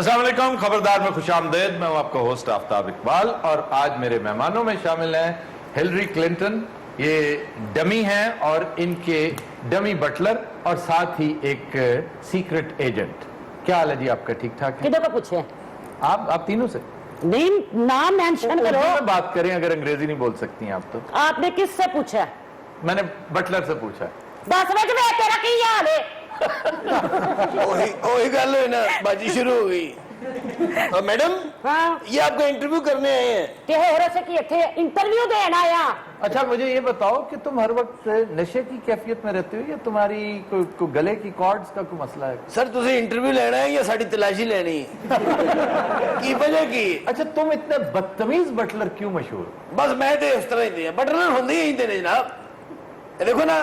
अस्सलाम वालेकुम, खबरदार में खुशामदीद। मैं हूं आपका होस्ट आफ्ताब इकबाल और आज मेरे मेहमानों में शामिल हैं हिलरी क्लिंटन, ये डमी हैं और इनके डमी बटलर और साथ ही एक सीक्रेट एजेंट। क्या हाल है जी आपका? ठीक ठाक है? किधर को पूछे आप तीनों से नहीं, नाम मेंशन करो। में बात करें, अगर अंग्रेजी नहीं बोल सकती हैं आप तो। आपने किससे पूछा? मैंने बटलर से पूछा। 10 बजे में तेरा की हाल है? वही गल हुई ना, बाजी शुरू हो गई। मैडम, हाँ ये आपका इंटरव्यू करने आए हैं? ते हो रहा से कि थे इंटरव्यू देना आया। अच्छा, मुझे ये बताओ कि तुम हर वक्त नशे की कैफियत में रहते हो या तुम्हारी कोई गले की कॉर्ड्स का कोई मसला है? सर तुझे इंटरव्यू लेना है या साड़ी तलाशी लेनी है? की वजह की? अच्छा, तुम इतने बदतमीज बटलर क्यों मशहूर? बस मैं तो इस तरह ही बटलर होंगे ही थे जनाब। देखो ना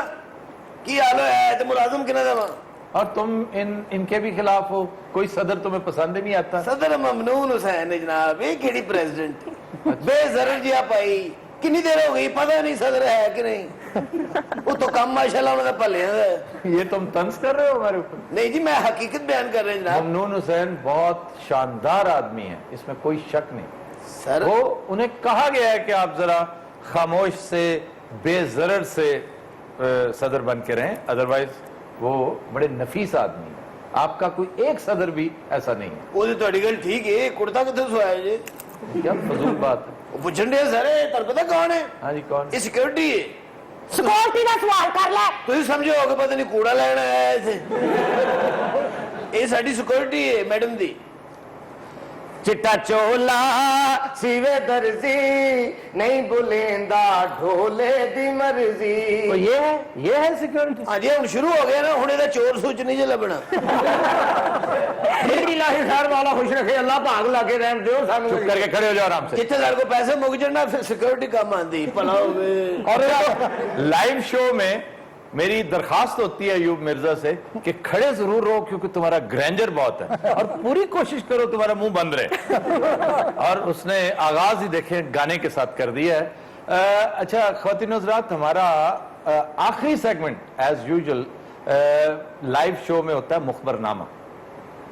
की हाल है, तो मुलाजिम किना देवा। और तुम इनके भी खिलाफ हो? कोई सदर तुम्हें पसंद ही नहीं आता? सदर ममनून हुसैन जनाब, ये केड़ी प्रेसिडेंट बेजरर जी पाई। कितनी देर हो गई, पता नहीं सदर है कि नहीं। वो तो कम माशाल्लाह उन्होंने पले। ये तुम तंज कर रहे हो हमारे ऊपर? नहीं जी, मैं हकीकत बयान कर रहे हैं जनाब। ममनून हुसैन बहुत शानदार आदमी है, इसमें कोई शक नहीं सर। वो उन्हें कहा गया है कि आप जरा खामोश से बेजरर से सदर बन के रहें, अदरवाइज वो बड़े नफीस आदमी है। आपका कोई एक सदर भी ऐसा नहीं है। वो तो गल ठीक है, कुर्ता कितने सोया जी? क्या फजूल बात है। पुछन दे सर, तेरे पता कौन है? हाँ जी, कौन? ये सिक्योरिटी है। सिक्योरिटी का सवाल कर ले। तुम समझो कि पता नहीं कूड़ा लेना आया इथे। ये साडी सिक्योरिटी है मैडम दी। चिट्टा चोला सीवे दर्जी नहीं बुलेंदा ढोले दी मर्जी। तो ये है सिक्योरिटी? हाँ जी, हम शुरू हो गया ना, हुणे दा चोर सूच नहीं जे लबना। इलाही खैर वाला खुश रखे, अल्लाह भाग लाके रहन दियो सानू। चुप करके खड़े हो जाओ आराम से। जिथे सारे को पैसे मुक जाना, फिर सिक्योरिटी काम आंदी भला होवे। और लाइव शो में मेरी दरखास्त होती है अयूब मिर्जा से कि खड़े जरूर रहो क्योंकि तुम्हारा ग्रैंडर बहुत है और पूरी कोशिश करो तुम्हारा मुंह बंद रहे। और उसने आगाज ही देखे गाने के साथ कर दिया है। अच्छा ख्वातीन हज़रात, हमारा आखिरी segment as usual live show में होता है मुखबरनामा।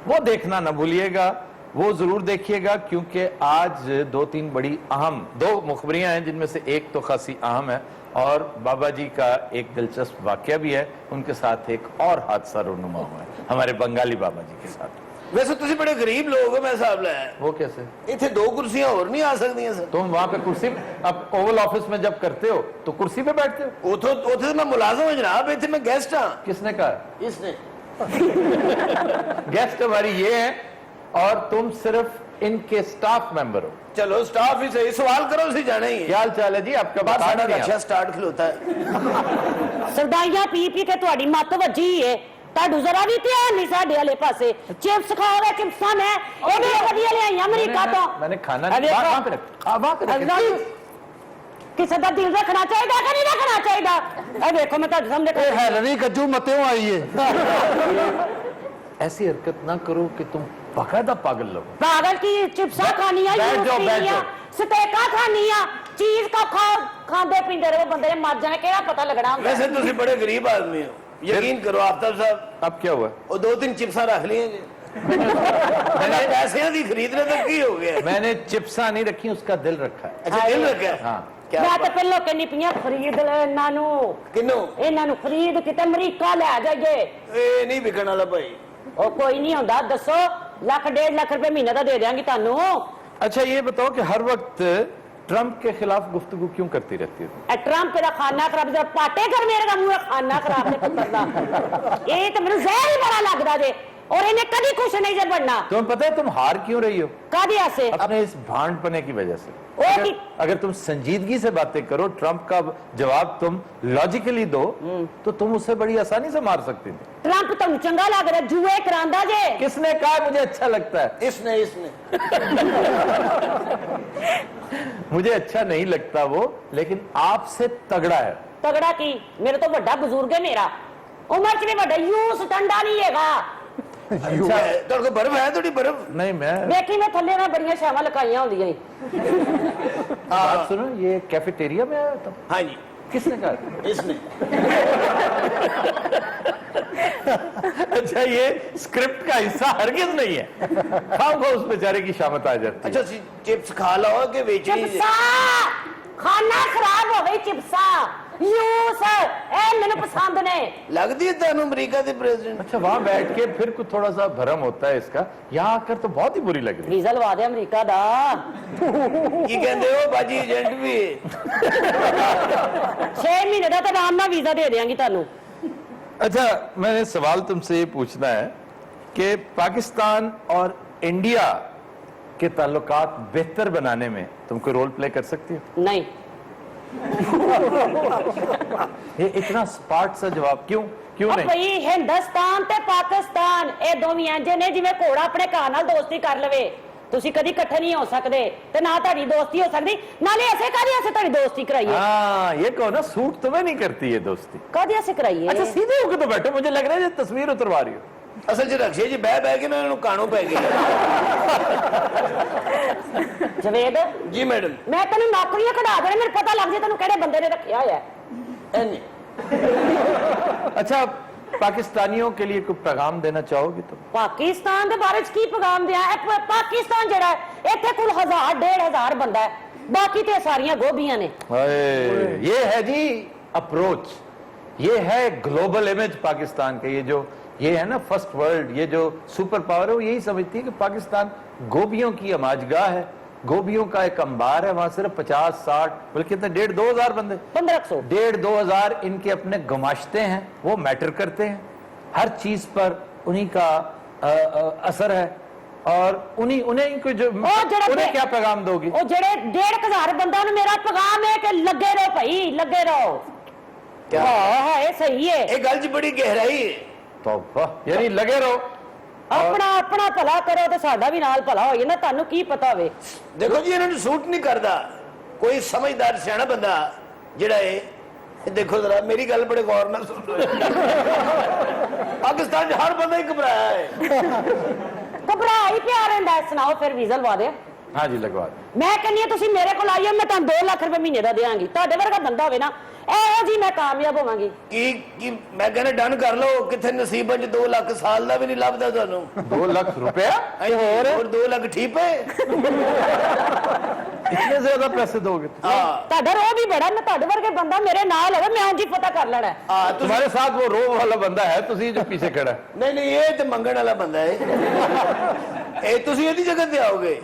वो देखना ना भूलिएगा, वो जरूर देखिएगा क्योंकि आज 2-3 बड़ी अहम 2 मुखबरियां हैं, जिनमें से एक तो खासी अहम है और बाबा जी का एक दिलचस्प वाकया भी है। उनके साथ एक और हादसा रोनुमा हुआ है हमारे बंगाली बाबा जी के साथ। वैसे तुम बड़े गरीब लोग हो, मैं हिसाब लाया। वो कैसे? इतने 2 कुर्सियां और नहीं आ सकती सर? तुम वहां पे कुर्सी, अब ओवल ऑफिस में जब करते हो तो कुर्सी पे बैठते हो? उथे मैं मुलाजिम हूं जनाब, इतने मैं गेस्ट हाँ। किसने कहा? इसने। गेस्ट हमारी ये है और तुम सिर्फ इनके स्टाफ मेंबर हो। चलो स्टाफ ही सही, सवाल करो सी जाना ही है। क्या हाल चाल है जी आपका? बात बताना साड़ा नहीं रक्षा आप। स्टार्ट खलोता है। सरदाइयां पी पी के तुम्हारी मत वजी है। ताडू जरा भी ध्यान नहीं साडे वाले पासे। चिप्स खाओगे, चिप्सां ने ओ भी वधिया ले आई अमेरिका तो। मैंने खाना नहीं, वहां पे रख। किसी का दिल रखना चाहिए कि नहीं रखना चाहिए? देखो मैं तुम्हारे सामने हैलरी कज्जू मते आई है। ऐसी हरकत ना करो कि तुम बाकायदा पागल लोग। पागल की चिप्सा खानिया, बैठ जाओ। स्टेका खानिया, चीज का खाते पीते रहो, बंदे ने मर जाने केड़ा पता लगना होंगे। वैसे तुम बड़े गरीब आदमी हो, यकीन करो आफ्ताब साहब। अब क्या हुआ? वो 2-3 चिप्सा रख ली हैं। मैंने पैसे दी खरीदने तक की हो गया। मैंने चिप्सा नहीं रखी, उसका दिल रखा है। अच्छा दिल रखा है? हाँ। क्या मैं तो पहले के निपियां खरीद ले नानू। किन्नू? इन्हां खरीद के अमरीका ले जाइए। ए नहीं बिकने वाला भाई। ओ कोई नहीं होंदा, दसो लाख 1.5 लाख रुपए महीने का दे देंगे तानू। अच्छा ये बताओ कि हर वक्त ट्रंप के खिलाफ गुफ्तगू क्यों करती रहती हो? ट्रंप तेरा खाना खराब, जब पाटे कर मेरे का मुंह खाना खराब ने पुत्र दा। ये तो मेरे जहर ही बड़ा लगदा जे, और इन्हें कभी खुश नहीं जब बनना। तुम्हें पता है तुम हार क्यों रही हो? कादिया से अपने इस भांडपने की वजह से। ओ अगर तुम संजीदगी से बातें करो, ट्रंप का जवाब तुम लॉजिकली दो, तो तुम उससे बड़ी आसानी से मार सकती थी। ट्रंप तुम चंगा लग रहा, जुए करांदा जे। किसने कहा मुझे अच्छा लगता है? इसने मुझे अच्छा नहीं लगता वो, लेकिन आपसे तगड़ा है। तगड़ा की? मेरे तो बड़ा बुजुर्ग है, मेरा उम्र च भी बड़ा, यूं टंडा नहीं है। अच्छा तो बर्फ है? थोड़ी बर्फ नहीं, मैं देखी मैं थले में बड़िया शावां लकाइयां होंदियां। बात सुनो, ये कैफेटेरिया में आया था? हाँ जी। किसने कहा? इसने। अच्छा ये स्क्रिप्ट का हिस्सा हरगिज नहीं है, खाओ खाओ उस बेचारे की शामत आ जाती है। ਅੱਛਾ ਸੀ ਚਿਪਸ ਖਾ ਲਓ ਕਿ ਵੇਚਣੀ ਚਿਪਸਾ ਖਾਣਾ ਖਰਾਬ ਹੋ ਗਈ ਚਿਪਸਾ ਯੂਸ ਇਹ ਮੈਨੂੰ ਪਸੰਦ ਨੇ ਲੱਗਦੀ ਹੈ ਤੁਹਾਨੂੰ ਅਮਰੀਕਾ ਦੇ ਪ੍ਰੈਜ਼ੀਡੈਂਟ अच्छा वहां बैठ के फिर कुछ थोड़ा सा भरम होता है इसका, यहाँ आकर तो बहुत ही बुरी लग रही है। ਵੀਜ਼ਾ ਲਵਾ ਦੇ ਅਮਰੀਕਾ ਦਾ ਕੀ ਕਹਿੰਦੇ ਹੋ ਬਾਜੀ ਏਜੰਟ ਵੀ 6 ਮਹੀਨੇ ਦਾ ਤਾਂ ਆਰਾਮ ਨਾਲ ਵੀਜ਼ਾ ਦੇ ਦਿਆਂਗੀ ਤੁਹਾਨੂੰ अच्छा मैंने सवाल तुमसे ये पूछना है कि पाकिस्तान और इंडिया के ताल्लुकात बेहतर बनाने में तुम कोई रोल प्ले कर सकती हो? ਨਹੀਂ ये इतना स्पार्ट सा जवाब क्यों क्यों ਆ नहीं? ਭਈ ਹਿੰਦੁਸਤਾਨ ਤੇ ਪਾਕਿਸਤਾਨ ਇਹ ਦੋਵੇਂ ਇੰਜ ਨੇ ਜਿਵੇਂ ਘੋੜਾ ਆਪਣੇ ਘਾਹ ਨਾਲ ਦੋਸਤੀ ਕਰ ਲਵੇ ਤੁਸੀਂ ਕਦੀ ਇਕੱਠੇ ਨਹੀਂ ਹੋ ਸਕਦੇ ਤੇ ਨਾ ਤੁਹਾਡੀ ਦੋਸਤੀ ਹੋ ਸਕਦੀ ਨਾਲੇ ਅਸੀਂ ਤੁਹਾਡੀ ਦੋਸਤੀ ਕਰਾਈਏ हाँ ये कहो ना, सूट तुम्हें नहीं करती ये दोस्ती। ਕਾਹਦੀ ਅਸੀਂ ਕਰਾਈਏ अच्छा सीधे होकर तो बैठो, मुझे लग रहा है ये तस्वीर उतरवा रही हो। ਅਸਲ 'ਚ ਰਕਸ਼ੇ 'ਚ ਬਹਿ ਕੇ ਨਾ ਇਹਨਾਂ ਨੂੰ ਕਾਣੋ ਪੈ ਗਈ ਜਵੇਦ ਜੀ ਮੈਡਮ ਮੈਂ ਤੈਨੂੰ ਨੌਕਰੀਆਂ ਕਢਾ ਦੇਣੇ ਮੈਨੂੰ ਪਤਾ ਲੱਗ ਜੇ ਤੈਨੂੰ ਕਿਹੜੇ ਬੰਦੇ ਨੇ ਰੱਖਿਆ ਹੋਇਆ ਐਨੇ अच्छा पाकिस्तानियों के लिए कोई पैगाम देना चाहोगे तुम? ਪਾਕਿਸਤਾਨ ਦੇ ਬਾਰੇ ਚ ਕੀ ਪੈਗਾਮ ਦਿਆ ਇਹ ਪਾਕਿਸਤਾਨ ਜਿਹੜਾ ਹੈ ਇੱਥੇ ਕੁੱਲ 1000 1500 ਬੰਦਾ ਹੈ ਬਾਕੀ ਤੇ ਸਾਰੀਆਂ ਗੋਭੀਆਂ ਨੇ ये है जी अप्रोच, ये है ग्लोबल इमेज पाकिस्तान का। ये है ना फर्स्ट वर्ल्ड, ये जो सुपर पावर है वो यही समझती है कि पाकिस्तान गोभियों की अमाजगाह है, गोभियों का एक अंबार है। वहां सिर्फ 50-60 बल्कि कितने 1,500-2,000 बंदे, 1500 1,500-2,000 इनके अपने गमाश्ते हैं, वो मैटर करते हैं। हर चीज पर उन्हीं का असर है और उन्हीं को जो उन्हें क्या पैगाम दोगी? ਉਹ ਜਿਹੜੇ 1,500 ਬੰਦਾ ਨੂੰ ਮੇਰਾ ਪੈਗਾਮ ਹੈ ਕਿ ਲੱਗੇ ਰਹੋ ਭਾਈ ਲੱਗੇ ਰਹੋ ਕਿਆ? ਹਾਂ ਇਹ ਸਹੀ ਹੈ ਇਹ ਗੱਲ 'ਚ ਬੜੀ ਗਹਿਰਾਈ ਹੈ तौबा, यानी लगे रहो। ਆਪਣਾ ਭਲਾ ਕਰੋ ਤੇ ਸਾਡਾ ਵੀ ਨਾਲ ਭਲਾ ਹੋਏ ਨਾ ਤੁਹਾਨੂੰ ਕੀ ਪਤਾ ਹੋਵੇ ਦੇਖੋ ਜੀ ਇਹਨਾਂ ਨੂੰ ਸੂਟ ਨਹੀਂ ਕਰਦਾ ਕੋਈ ਸਮਝਦਾਰ ਸਿਆਣਾ ਬੰਦਾ ਜਿਹੜਾ ਇਹ ਦੇਖੋ ਜ਼ਰਾ ਮੇਰੀ ਗੱਲ ਬੜੇ ਗੌਰ ਨਾਲ ਸੁਣ ਲਓ ਪਾਕਿਸਤਾਨ 'ਚ ਹਰ ਬੰਦਾ ਹੀ ਘਬਰਾਇਆ ਹੈ ਘਬਰਾ ਹੀ ਪਿਆ ਰਹਿੰਦਾ ਹੈ। ਸੁਣਾਓ ਫਿਰ ਵੀਜ਼ਾ ਲਵਾ ਦੇ हाँ जी लगवा दो। ਮੈਂ ਕਹਿੰਦੀ ਹਾਂ ਤੁਸੀਂ ਮੇਰੇ ਕੋਲ ਆਈਓ ਮੈਂ ਤੁਹਾਨੂੰ 2 ਲੱਖ ਰੁਪਏ ਮਹੀਨੇ ਦਾ ਦੇਵਾਂਗੀ ਤੁਹਾਡੇ ਵਰਗਾ ਬੰਦਾ ਹੋਵੇ ਨਾ ਇਹੋ ਜੀ ਮੈਂ ਕਾਮਯਾਬ ਹੋਵਾਂਗੀ ਕੀ ਮੈਂ ਕਹਿੰਦਾ ਡਨ ਕਰ ਲਓ ਕਿੱਥੇ ਨਸੀਬਾਂ 'ਚ 2 ਲੱਖ ਸਾਲ ਦਾ ਵੀ ਨਹੀਂ ਲੱਭਦਾ ਤੁਹਾਨੂੰ 2 लाख रुपया? ਹੋਰ 2 ਲੱਖ ਠੀਕ ਹੈ इतने ज्यादा पैसे दोगे? ਹਾਂ ਤੁਹਾਡਾ ਰੋਹ ਵੀ ਬੜਾ ਮੈਂ ਤੁਹਾਡੇ ਵਰਗੇ ਬੰਦਾ ਮੇਰੇ ਨਾਲ ਹੋਵੇ ਮੈਂ ਉਂਝ ਹੀ ਪਤਾ ਕਰ ਲੈਣਾ ਹਾਂ ਤੁਸੀਂ तुम्हारे साथ वो रो वाला बंदा है, तुसी जो पीछे खड़ा है। ਨਹੀਂ ਇਹ ਤੇ ਮੰਗਣ ਵਾਲਾ ਬੰਦਾ ਹੈ ਇਹ ਤੁਸੀਂ ਇਹਦੀ ਜਗ੍ਹਾ ਤੇ ਆਓਗੇ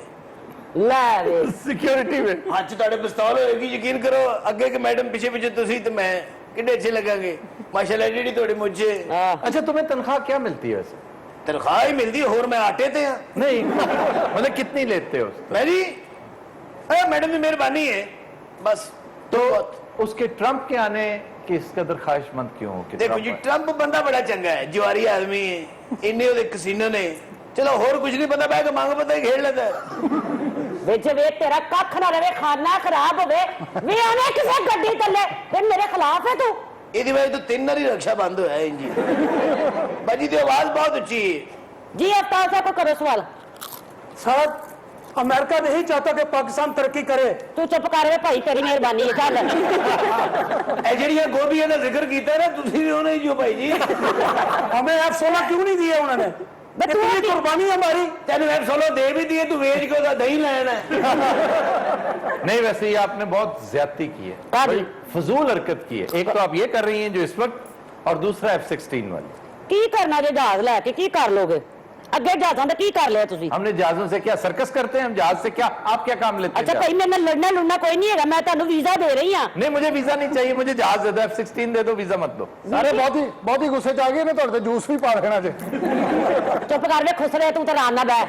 ਲੈ ਵੇ सिक्योरिटी में। ਹੱਥ 'ਚ ਤੁਹਾਡੇ ਪਿਸਤੌਲ ਹੋਏਗੀ ਯਕੀਨ ਕਰੋ ਅੱਗੇ ਕਿ ਮੈਡਮ ਪਿੱਛੇ ਤੁਸੀਂ ਤੇ ਮੈਂ ਕਿੰਨੇ ਅੱਛੇ ਲੱਗਾਂਗੇ ਮਾਸ਼ਾਅੱਲਾ ਜਿਹੜੀ ਤੁਹਾਡੀ ਮੁੱਛੇ अच्छा तुम्हें तनख्वाह क्या मिलती है वैसे? ਤਨਖਾਹ ਹੀ ਮਿਲਦੀ ਹੋਰ ਮੈਂ ਆਟੇ ਤੇ ਆ नहीं मतलब कितनी लेते हो? ਮੈਂ ਜੀ मैडम की मेहरबानी है बस तो उसके ट्रंप के आने की इस कदर ख्वाहिशमंद क्यों हो कि देखो जी ट्रंप बंदा बड़ा चंगा है जवारी आदमी है इन्ने ਉਹਦੇ ਕਸੀਨੇ ਨੇ ਚਲੋ ਹੋਰ ਕੁਝ ਨਹੀਂ ਬੰਦਾ ਬਹਿ ਕੇ ਮੰਗ ਪਤਾ ਖੇਡ ਲੈਂਦਾ ਵਿੱਚ ਵੇ ਤੇਰਾ ਕੱਖ ਨਾ ਰਵੇ ਖਾਨਾ ਖਰਾਬ ਹੋਵੇ ਵੀ ਆਵੇਂ ਕਿਸੇ ਗੱਡੀ ਥੱਲੇ ਫਿਰ ਮੇਰੇ ਖਿਲਾਫ ਹੈ ਤੂੰ ਇਹਦੀ ਵਜ੍ਹਾ ਤੋਂ 3 ਵਾਰੀ ਰਕਸ਼ਾ ਬੰਦ ਹੋਇਆ ਹੈ ਜੀ ਬਾਜੀ ਦੀ ਆਵਾਜ਼ ਬਹੁਤ ਉੱਚੀ है जी अवतार साहब को करो सवाल साहब अमेरिका नहीं चाहता कि पाकिस्तान तरक्की करे। तू चुप कर वे भाई तेरी मेहरबानी है चल ਇਹ ਜਿਹੜੀਆਂ ਗੋਭੀਆਂ ਦਾ ਜ਼ਿਕਰ ਕੀਤਾ ਨਾ ਤੁਸੀਂ ਵੀ ਉਹਨੇ ਹੀ ਜੋ ਭਾਈ ਜੀ हमें F-16 क्यों नहीं दिए उन्होंने? बे तू इतनी कुर्बानी हमारी। ਤੈਨੂੰ F-16 ਦੇ ਵੀ दिए तू ਵੇਚ ਕੇ ਉਹਦਾ ਦਹੀਂ ਲੈਣਾ नहीं वैसे ये आपने बहुत ज्यादती की है, हाँ जी। बड़ी फजूल हरकत की है। एक तो आप ये कर रही हैं जो इस वक्त और दूसरा F-16 वाली। की करना जे जहाज लैके की कर लोगे अगे जहाजां दा की कर लिया तुसी हमने जहाजों से क्या सर्कस करते हैं? हम जहाज से क्या आप क्या काम लेते हैं? अच्छा भाई मेरे नाल लड़ना लुड़ना कोई नहीं है मैं तुहानू वीजा दे रही हां नहीं मुझे वीजा नहीं चाहिए, मुझे जहाज दे दो, F-16 दे दो, वीजा मत दो। सारे बहुत ही गुस्से च आ गए ने ਤੁਹਾਡੇ ਜੂਸ ਵੀ ਪਾ ਦੇਣਾ ਜੇ। चुप कर वे खुश रहे तू तो आराम नाल बैठ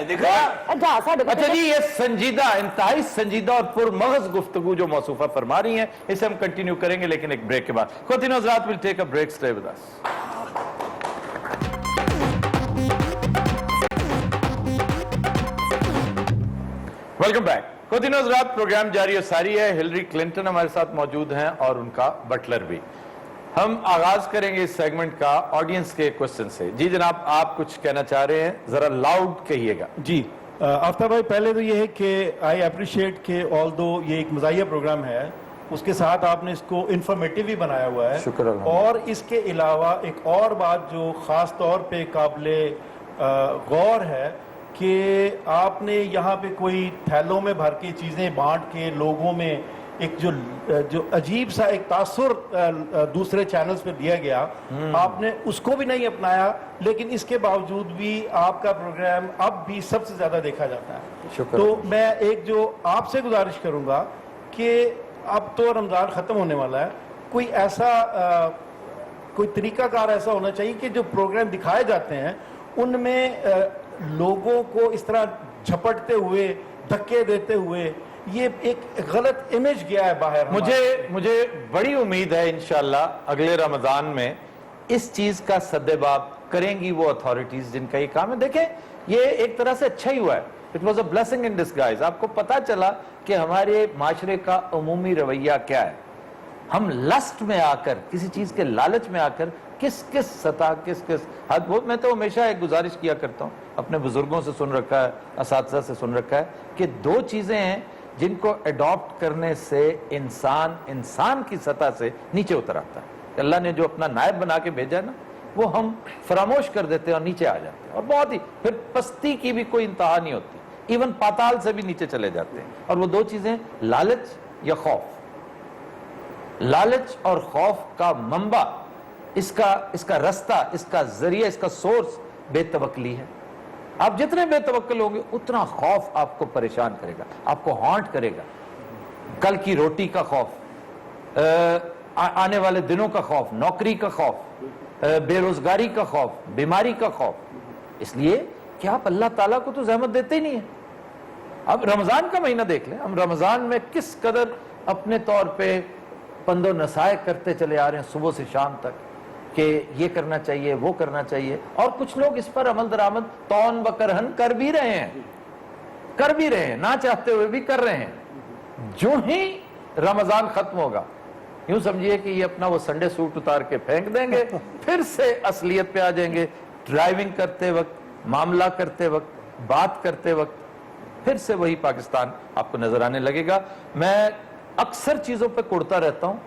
देखा जहाज साडे कोल अच्छा जी, ये संजीदा, इंतहाई संजीदा और पुरमगज गुफ्तगू जो मौसूफा फरमा रही हैं, इसे हम कंटिन्यू करेंगे लेकिन एक ब्रेक के बाद। ख्वातीन और हज़रात, will take a break, stay with us. Welcome back. ख्वातीन और हज़रात, प्रोग्राम जारी और सारी है। हिलरी क्लिंटन हमारे साथ मौजूद हैं और उनका बटलर भी। हम आगाज करेंगे इस सेगमेंट का ऑडियंस के क्वेश्चन से। जी जनाब, आप कुछ कहना चाह रहे हैं, जरा लाउड कहिएगा। जी आफ्ताब भाई, पहले तो ये है कि आई अप्रिशिएट कि ऑल्दो ये एक मज़ाहिया प्रोग्राम है उसके साथ आपने इसको इंफॉर्मेटिव भी बनाया हुआ है। शुक्र अल्लाह। और इसके अलावा एक और बात जो ख़ास तौर पे काबिले गौर है कि आपने यहाँ पे कोई थैलों में भर के चीज़ें बांट के लोगों में एक जो अजीब सा एक तासुर दूसरे चैनल्स पे दिया गया, आपने उसको भी नहीं अपनाया, लेकिन इसके बावजूद भी आपका प्रोग्राम अब भी सबसे ज़्यादा देखा जाता है। शुक्र। तो मैं एक जो आपसे गुजारिश करूँगा कि अब तो रमज़ान ख़त्म होने वाला है, कोई ऐसा कोई तरीकाकार ऐसा होना चाहिए कि जो प्रोग्राम दिखाए जाते हैं उनमें लोगों को इस तरह झपटते हुए, धक्के देते हुए ये एक गलत इमेज गया है बाहर। मुझे बड़ी उम्मीद है इंशाल्लाह अगले रमजान में इस चीज का सद्देबाब करेंगी वो अथॉरिटीज जिनका ये काम है। देखें, ये एक तरह से अच्छा ही हुआ है। It was a blessing in disguise. आपको पता चला कि हमारे माशरे का उमूमी रवैया क्या है। हम लस्ट में आकर, किसी चीज के लालच में आकर किस किस सतह, किस किस हद, वो मैं तो हमेशा एक गुजारिश किया करता हूँ, अपने बुजुर्गों से सुन रखा है, असातिज़ा से सुन रखा है कि दो चीजें हैं जिनको अडॉप्ट करने से इंसान की सतह से नीचे उतर आता है। अल्लाह ने जो अपना नायब बना के भेजा है ना, वो हम फरामोश कर देते हैं और नीचे आ जाते हैं, और बहुत ही फिर पस्ती की भी कोई इंतहा नहीं होती, इवन पाताल से भी नीचे चले जाते हैं। और वो दो चीजें, लालच या खौफ। लालच और खौफ का मंबा, इसका रास्ता, इसका जरिया, इसका सोर्स बेतवक्ली है। आप जितने बेतवक्कल होंगे उतना खौफ आपको परेशान करेगा, आपको हॉन्ट करेगा। कल की रोटी का खौफ, आने वाले दिनों का खौफ, नौकरी का खौफ, बेरोजगारी का खौफ, बीमारी का खौफ। इसलिए कि आप अल्लाह ताला को तो जहमत देते ही नहीं है। अब रमजान का महीना देख लें, हम रमजान में किस कदर अपने तौर पे पंदो नसाए करते चले आ रहे हैं सुबह से शाम तक कि ये करना चाहिए, वो करना चाहिए, और कुछ लोग इस पर अमल दरामद तौन बकरहन कर भी रहे हैं, ना चाहते हुए भी कर रहे हैं। जो ही रमजान खत्म होगा, यूं समझिए कि ये अपना वो संडे सूट उतार के फेंक देंगे, फिर से असलियत पे आ जाएंगे। ड्राइविंग करते वक्त, मामला करते वक्त, बात करते वक्त फिर से वही पाकिस्तान आपको नजर आने लगेगा। मैं अक्सर चीजों पे कुड़ता रहता हूं,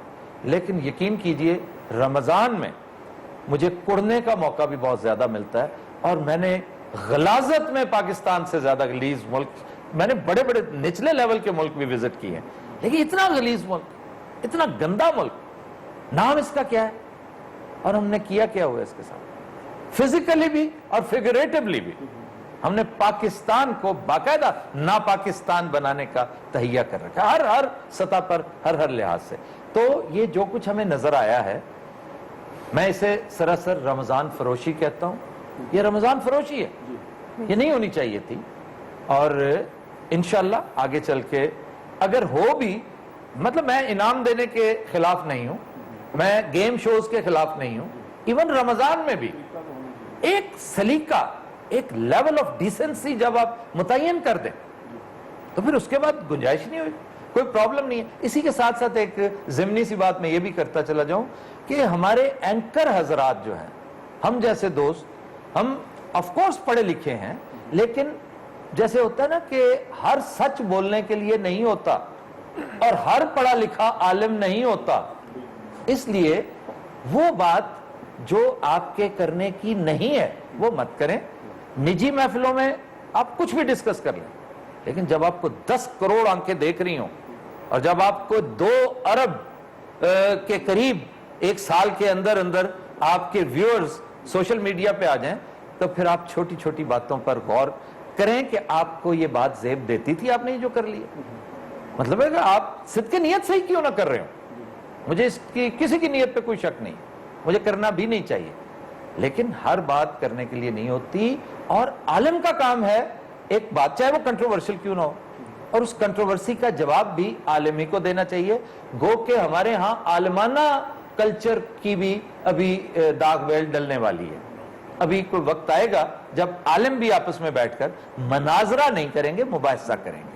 लेकिन यकीन कीजिए रमजान में मुझे कुड़ने का मौका भी बहुत ज्यादा मिलता है। और मैंने गलाजत में पाकिस्तान से ज्यादा गलीज मुल्क, मैंने बड़े बड़े निचले लेवल के मुल्क भी विजिट किए हैं, लेकिन इतना गलीज मुल्क, इतना गंदा मुल्क, नाम इसका क्या है और हमने किया क्या हुआ इसके साथ, फिजिकली भी और फिगरेटिवली भी। हमने पाकिस्तान को बाकायदा ना पाकिस्तान बनाने का तहिया कर रखा है, हर सतह पर, हर लिहाज से। तो ये जो कुछ हमें नजर आया है, मैं इसे सरासर रमजान फरोशी कहता हूं। ये रमजान फरोशी है, ये नहीं होनी चाहिए थी। और इंशाल्लाह आगे चल के अगर हो भी, मतलब मैं इनाम देने के खिलाफ नहीं हूं, मैं गेम शोज के खिलाफ नहीं हूं, इवन रमजान में भी एक सलीका, एक लेवल ऑफ डिसेंसी जब आप मुतय्यन कर दें तो फिर उसके बाद गुंजाइश नहीं हुई, कोई प्रॉब्लम नहीं है। इसी के साथ साथ एक जिमनी सी बात मैं ये भी करता चला जाऊं कि हमारे एंकर हजरात जो हैं, हम जैसे दोस्त, हम ऑफ कोर्स पढ़े लिखे हैं, लेकिन जैसे होता है ना कि हर सच बोलने के लिए नहीं होता और हर पढ़ा लिखा आलिम नहीं होता। इसलिए वो बात जो आपके करने की नहीं है वो मत करें। निजी महफिलों में आप कुछ भी डिस्कस कर लें, लेकिन जब आपको 10 करोड़ आंखें देख रही हों और जब आपको 2 अरब के करीब एक साल के अंदर अंदर आपके व्यूअर्स सोशल मीडिया पे आ जाएं, तो फिर आप छोटी छोटी बातों पर गौर करें कि आपको ये बात जेब देती थी, आपने ये जो कर लिया। मतलब है कि आप सिद्क़ नियत से ही क्यों ना कर रहे हो, मुझे इसकी किसी की नियत पे कोई शक नहीं, मुझे करना भी नहीं चाहिए, लेकिन हर बात करने के लिए नहीं होती। और आलिम का काम है एक बात, चाहे वो कंट्रोवर्शियल क्यों ना हो, और उस कंट्रोवर्सी का जवाब भी आलिम ही को देना चाहिए। गो के हमारे यहाँ आलमाना कल्चर की भी अभी दाग बेल डलने वाली है। अभी कोई वक्त आएगा जब आलिम भी आपस में बैठकर मनाजरा नहीं करेंगे, मुबाहिसा करेंगे।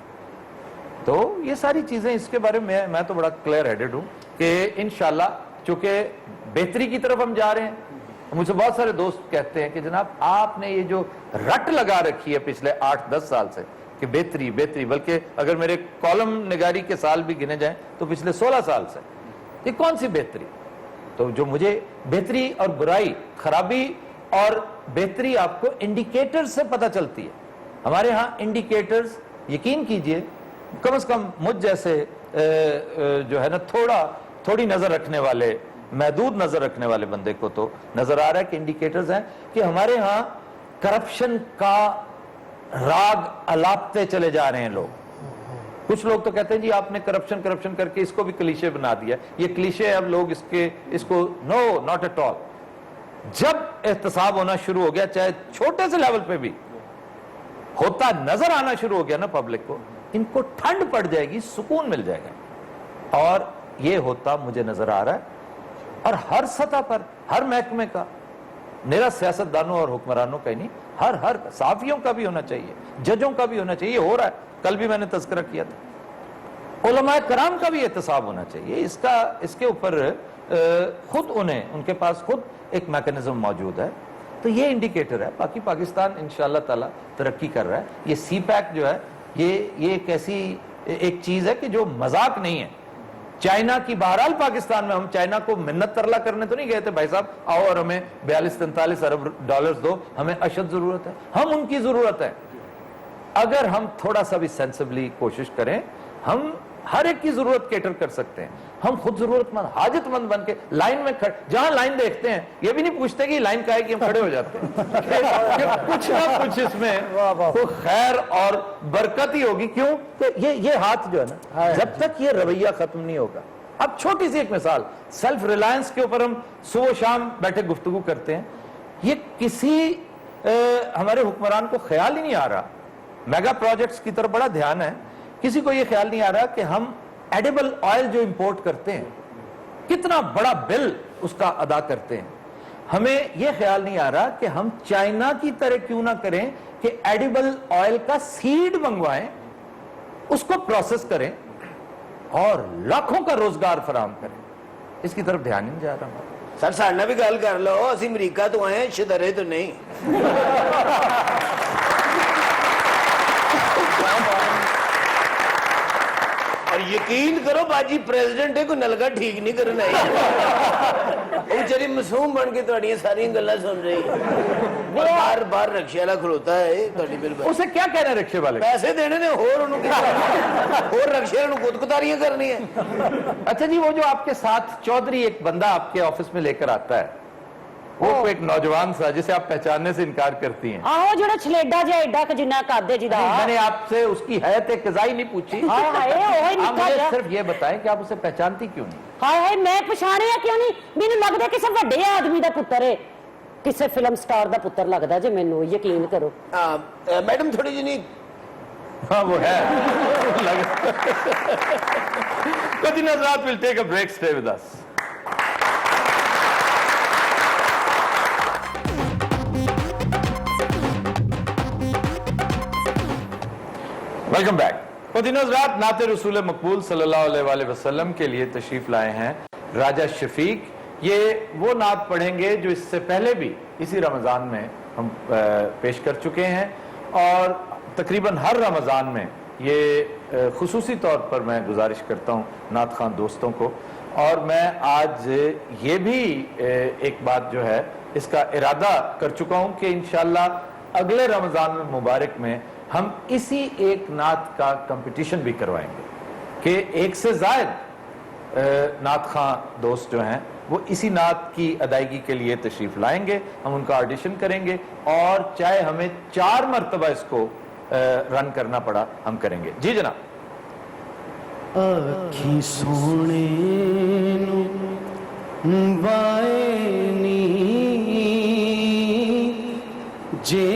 तो ये सारी चीजें, इसके बारे में मैं तो बड़ा क्लियर हेडेड हूं कि इंशाल्लाह, चूंकि बेहतरी की तरफ हम जा रहे हैं। मुझसे बहुत सारे दोस्त कहते हैं कि जनाब आपने ये जो रट लगा रखी है पिछले 8-10 साल से, کہ بہتری بہتری, بلکہ اگر میرے کالم نگاری کے سال بھی گنے جائیں تو پچھلے 16 سال سے یہ کون سی بہتری. تو جو مجھے بہتری اور برائی, خرابی اور بہتری آپ کو انڈیکیٹر سے پتہ چلتی ہے. ہمارے ہاں انڈیکیٹرز, یقین کیجئے کم از کم مجھ جیسے جو ہے نا تھوڑی نظر رکھنے والے, محدود نظر رکھنے والے بندے کو تو نظر آ رہا ہے کہ انڈیکیٹرز ہیں کہ ہمارے ہاں کرپشن کا راگ الاپتے چلے جا رہے ہیں لوگ. کچھ لوگ تو کہتے ہیں جی آپ نے کرپشن کر کے اس کو بھی کلیشے بنا دیا. یہ کلیشے ہے, اب لوگ اس کو نو ناٹ ایٹ آل. جب احتساب ہونا شروع ہو گیا, چاہے چھوٹے سے لیول پہ بھی ہوتا نظر آنا شروع ہو گیا نا پبلک کو, ان کو ٹھنڈ پڑ جائے گی, سکون مل جائے گا. اور یہ ہوتا مجھے نظر آ رہا ہے, اور ہر سطح پر, ہر محکمے کا, میرا سیاست دانوں اور حکمرانوں کا ہی نہیں, ہر صحافیوں کا بھی ہونا چاہیے, ججوں کا بھی ہونا چاہیے. یہ ہو رہا ہے, کل بھی میں نے تذکرہ کیا تھا. علماء کرام کا بھی احتساب ہونا چاہیے. اس کے اوپر خود ان کے پاس خود ایک میکنزم موجود ہے. تو یہ انڈیکیٹر ہے. باقی پاکستان انشاءاللہ تعالی ترقی کر رہا ہے. یہ سی پیک جو ہے یہ ایک ایسی ایک چیز ہے کہ جو مذاق نہیں ہے. چائنا کی, بہرحال پاکستان میں ہم چائنا کو منت ترلا کرنے تو نہیں گئے تھے, بھائی صاحب آؤ اور ہمیں 42-43 ارب ڈالرز دو, ہمیں اشد ضرورت ہے. ہم ان کی ضرورت ہے. اگر ہم تھوڑا سا بھی سینسبلی کوشش کریں, ہم ہر ایک کی ضرورت کیٹر کر سکتے ہیں. ہم خود ضرورت مند, حاجت مند بن کے لائن میں جہاں لائن دیکھتے ہیں, یہ بھی نہیں پوچھتے کہ لائن کا ہے کہ ہم کھڑے ہو جاتے ہیں کہ کچھ نہ کچھ اس میں کوئی خیر اور برکت ہی ہوگی. کیوں کہ یہ ہاتھ جو ہے نا, جب تک یہ رویہ ختم نہیں ہوگا. اب چھوٹی سی ایک مثال, سیلف ریلائنس کے اوپر ہم صبح و شام بیٹھے گفتگو کرتے ہیں. یہ کسی ہمارے حکمران کو خیال ہی نہیں آ رہا. میگا پروجیکٹس کی طرف بڑا دھیان ہے, کسی کو یہ خیال نہیں آ رہا کہ ہم ایڈیبل آئل جو امپورٹ کرتے ہیں کتنا بڑا بل اس کا ادا کرتے ہیں. ہمیں یہ خیال نہیں آ رہا کہ ہم چائنا کی طرح کیوں نہ کریں کہ ایڈیبل آئل کا سیڈ منگوائیں, اس کو پروسیس کریں اور لاکھوں کا روزگار فراہم کریں. اس کی طرف دھیان نہیں جا رہا. سر ساڈا بھی گل کر لو, اسی امریکہ تو آئے ہیں, شدرے تو نہیں. اور یقین کرو باجی پریزیڈنٹ ہے, کوئی نلکا ٹھیک نہیں کرنا ہے. وہ بیچاری معصوم بن کے تہاڈیاں ساری گلاں سن رہی ہے. بار بار رکشے والا کھلوتا ہے تہاڈی بل اسے کیا کہنا ہے رکشے والے, پیسے دینے نے, اور رکشے والوں کو کتاریاں کرنی ہے. اچھا جی, وہ جو آپ کے ساتھ چودھری ایک بندہ آپ کے آفس میں لے کر آتا ہے, وہ ایک نوجوان سا جسے آپ پہچاننے سے انکار کرتی ہیں. ਆਹੋ ਜਿਹੜਾ ਛਲੇਡਾ ਜਿਹਾ ਐਡਾ ਕ ਜਿੰਨਾ ਕੱਦ ਹੈ ਜਿਹਦਾ. میں نے آپ سے اس کی حیت قضائی نہیں پوچھی. ਹਾਏ ਹਾਏ ਉਹ ਹੀ آپ ਨਿੱਕਾ مجھے ਜਿਹਾ. صرف یہ بتائیں کہ آپ اسے پہچانتی کیوں نہیں. ਹਾਏ ਹਾਏ ਮੈਂ ਪਛਾਣਿਆ ਕਿਉਂ ਨਹੀਂ? ਮੈਨੂੰ ਲੱਗਦਾ ਕਿਸੇ ਵੱਡੇ ਆਦਮੀ ਦਾ ਪੁੱਤਰ ਹੈ, ਕਿਸੇ ਫਿਲਮ ਸਟਾਰ ਦਾ ਪੁੱਤਰ ਲੱਗਦਾ ਜੇ ਮੈਨੂੰ, ਯਕੀਨ ਕਰੋ. میڈم تھوڑی جی نہیں, ہاں وہ ہے. کچھ نظرات will take a break, stay with us. Welcome back. قدینہ حضرات, نعت رسول مقبول صلی اللہ علیہ وآلہ وسلم کے لیے تشریف لائے ہیں راجہ شفیق. یہ وہ نعت پڑھیں گے جو اس سے پہلے بھی اسی رمضان میں ہم پیش کر چکے ہیں, اور تقریباً ہر رمضان میں یہ خصوصی طور پر میں گزارش کرتا ہوں نعت خواں دوستوں کو. اور میں آج یہ بھی ایک بات جو ہے اس کا ارادہ کر چکا ہوں کہ انشاءاللہ اگلے رمضان مبارک میں ہم اسی ایک نعت کا کمپٹیشن بھی کروائیں گے کہ ایک سے زائد نعت خواں دوست جو ہیں وہ اسی نعت کی ادائیگی کے لیے تشریف لائیں گے. ہم ان کا آڈیشن کریں گے, اور چاہے ہمیں 4 مرتبہ اس کو رن کرنا پڑا ہم کریں گے. جی جناب. آکھی سونے نو وائنی جے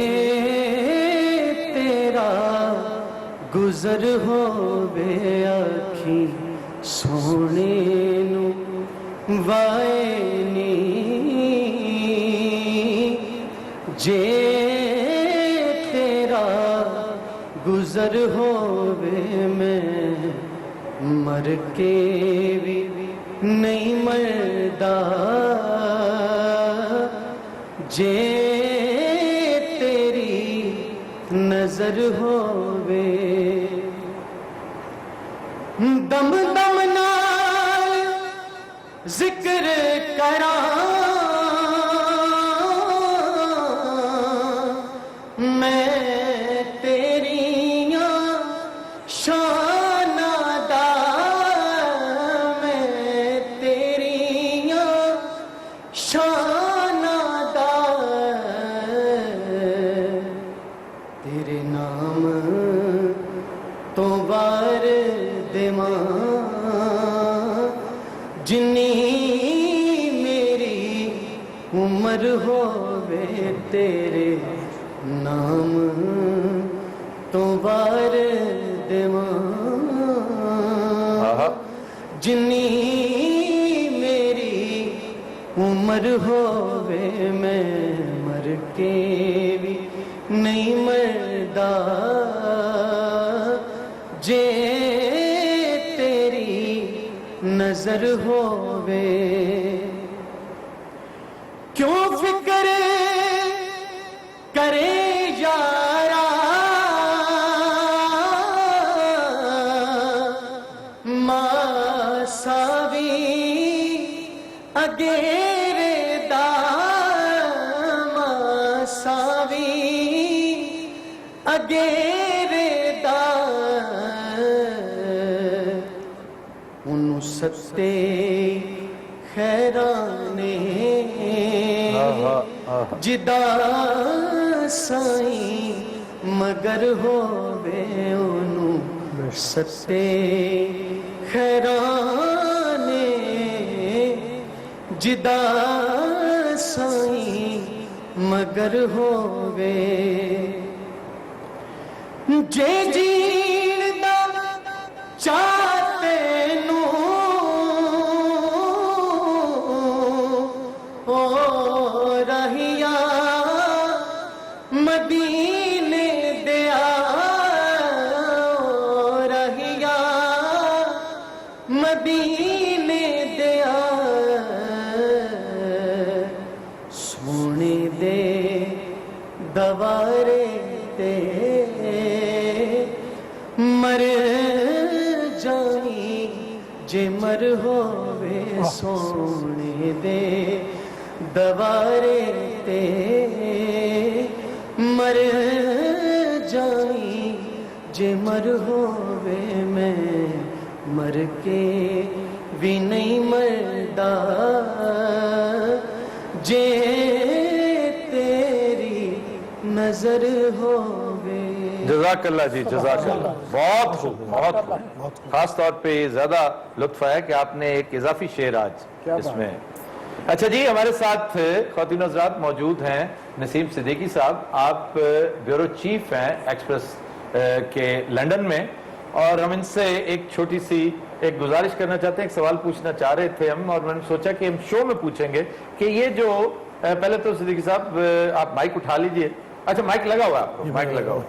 تیرا گزر ہووے, آکھی سونے نو وائنی جے تیرا گزر ہووے, میں مر کے بھی نہیں مردا جے تیری نظر नजर होवे दम दम नाल जिक्र करा मैं तेरियां शाना दा मैं तेरियां शाना दा तेरे नाम तो बार देवां जिन्नी मेरी उम्र होवे तेरे नाम तो बार देवां जिन्नी मेरी उम्र होवे मैं मर के भी नहीं मरदा जे तेरी नजर होवे क्यों फिक्र करे यारा मासावी अगेरे दा मासावी अगेरे दा उन्नु सत्ते खैराने जिदा साई मगर होवे उन्नु सत्ते खैराने जिदा साई मगर होवे जे जीण दा चाहते नू ओ रहिया मदीने दिया ओ रहिया मदीने दिया सोने दे दवारे ते मर जाई जे मर होवे सोने दे दवारे ते मर जाई जे मर होवे मैं मर के भी नहीं मरदा जे तेरी नजर होवे। जज़ाकल्लाह जी, जज़ाकल्लाह, बहुत खूब, बहुत खूब। खास तौर पे ज्यादा लुत्फ आया कि आपने एक इजाफी शेर आज इसमें। अच्छा जी, हमारे साथ ख़वातीन हज़रात मौजूद हैं नसीम सिद्दीकी साहब, आप ब्यूरो चीफ हैं एक्सप्रेस के लंदन में, और हम इनसे एक छोटी सी एक गुजारिश करना चाहते हैं, एक सवाल पूछना चाह रहे थे हम, और मैंने सोचा कि हम शो में पूछेंगे कि ये जो पहले तो सिद्दीकी साहब आप माइक उठा लीजिए। अच्छा, माइक लगा हुआ है आपको? माइक लगा हुआ।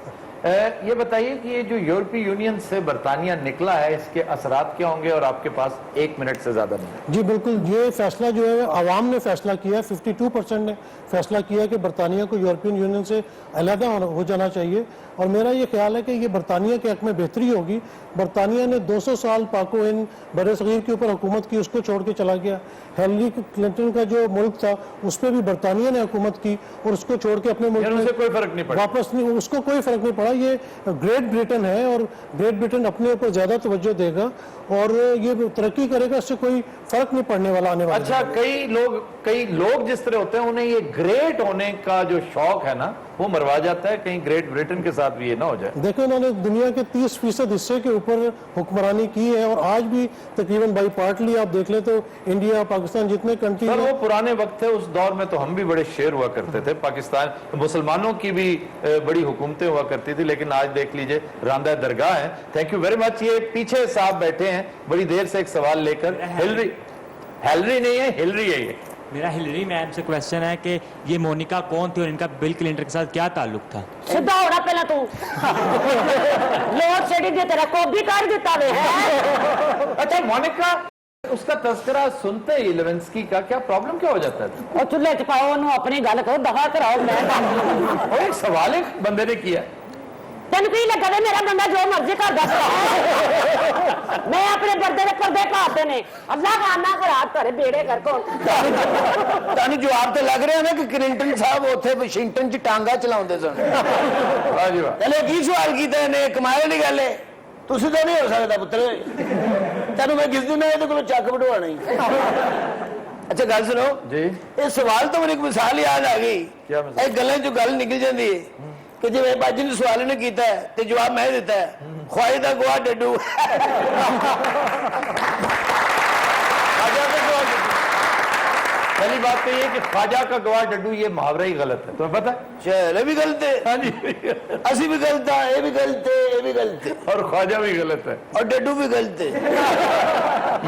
ये बताइए कि ये जो यूरोपीय यूनियन से बरतानिया निकला है, इसके असरात क्या होंगे, और आपके पास 1 मिनट से ज्यादा नहीं। जी बिल्कुल, ये फैसला जो है आवाम ने फैसला किया, 52% ने फैसला किया कि बरतानिया को यूरोपियन यूनियन से अलहदा हो जाना चाहिए, और मेरा ये ख्याल है कि ये बरतानिया के हक में बेहतरी होगी। बरतानिया ने 200 साल पाको इन बर सगीर के ऊपर हुकूमत की, उसको छोड़ के चला गया। हिलरी क्लिंटन का जो मुल्क था उस पर भी बरतानिया ने हुकूमत की और उसको छोड़ के अपने मुल्क में कोई फर्क नहीं पड़ा, वापस नहीं, उसको कोई फर्क नहीं पड़ा। ये ग्रेट ब्रिटेन है और ग्रेट ब्रिटेन अपने ऊपर ज्यादा तवज्जो देगा और ये तरक्की करेगा, इससे कोई फर्क नहीं पड़ने वाला आने वाला। अच्छा, कई लोग जिस तरह होते हैं उन्हें ये ग्रेट होने का जो शौक है ना वो मरवा जाता है, कहीं ग्रेट ब्रिटेन के साथ भी ये ना हो जाए। देखो, उन्होंने दुनिया के 30% हिस्से के ऊपर हुक्मरानी की है और आज भी तकरीबन बाई पार्टली आप देख ले तो इंडिया पाकिस्तान जितने कंट्री सर, वो पुराने वक्त थे, उस दौर में तो हम भी बड़े शेर हुआ करते थे। पाकिस्तान मुसलमानों की भी बड़ी हुकूमतें हुआ करती थी, लेकिन आज देख लीजिए रांदा दरगाह है। Thank you very much. ये पीछे साहब बैठे हैं बड़ी देर से एक सवाल लेकर। हिलरी नहीं है, हिलरी है ये। मेरा हिलरी मैम से क्वेश्चन है कि ये मोनिका कौन थी और इनका बिल क्लिंटन के साथ क्या ताल्लुक था? सीधा होना पहला तू लोड शेडिंग दे तेरा को भी कर देता वे है। अच्छा, मोनिका, उसका तस्करा सुनते ही लेविंस्की का क्या प्रॉब्लम क्या हो जाता है? और चुल्हे च पाओ, अपनी गल करो, दफा कराओ। मैं और एक सवाल एक बंदे ने किया, ਤੈਨੂੰ ਕੀ ਲੱਗਾ ਵੇ ਮੇਰਾ ਬੰਦਾ ਜੋ ਮਰਜ਼ੀ ਕਰਦਾ ਮੈਂ ਆਪਣੇ ਪਰਦੇ ਦੇ ਪਰਦੇ ਪਾਤੇ ਨੇ ਅੱਲਾਹ ਖਾਨਾ ਖਰਾਬ ਕਰੇ ਬੇੜੇ ਕਰ ਕੋਣ ਤੁਹਾਨੂੰ ਜਵਾਬ ਤੇ ਲੱਗ ਰਿਹਾ ਨਾ ਕਿ ਕਲਿੰਟਨ ਸਾਹਿਬ ਉੱਥੇ ਵਾਸ਼ਿੰਗਟਨ 'ਚ ਟਾਂਗਾ ਚਲਾਉਂਦੇ ਸਨ। वाह जी वाह। ਚਲੇ ਕੀ ਸਵਾਲ ਕੀਤਾ ਇਹਨੇ, ਕਮਾਲ ਵਾਲੀ ਗੱਲ ਹੈ। ਤੁਸੀਂ ਤਾਂ ਨਹੀਂ ਹੋ ਸਕਦਾ ਪੁੱਤਰ, ਤੈਨੂੰ ਮੈਂ ਕਿਸ ਦਿਨ ਇਹਦੇ ਕੋਲੋਂ ਚੱਕ ਵਢਵਾਉਣਾ ਹੀ। ਅੱਛਾ ਗੱਲ ਸੁਣੋ जी ਇਹ ਸਵਾਲ ਤੋਂ ਮੈਨੂੰ ਇੱਕ ਮਿਸਾਲ ਯਾਦ ਆ ਗਈ। ਕਿਆ ਮਿਸਾਲ? ਇਹ ਗੱਲਾਂ 'ਚੋਂ ਗੱਲ ਨਿਕਲ ਜਾਂਦੀ ਹੈ ਕਿ ਜਿਵੇਂ ਬਾਜੀ ਨੇ ਸਵਾਲ ਇਹਨੇ ਕੀਤਾ ਹੈ ਤੇ ਜਵਾਬ ਮੈਂ ਦਿੱਤਾ ਹੈ, ਖੁਆਈ ਦਾ ਗੋਹਾ ਡੱਡੂ। ख्वाजा का गवाह डड्डू। पहली बात तो ये कि ख्वाजा का गवाह डड्डू ये मुहावरा ही गलत है, तुम्हें पता है? चलो भी गलत है, हाँ जी। असी भी गलत है, ये भी गलत है, ये भी गलत है, और ख्वाजा भी गलत है। और डड्डू भी गलत है।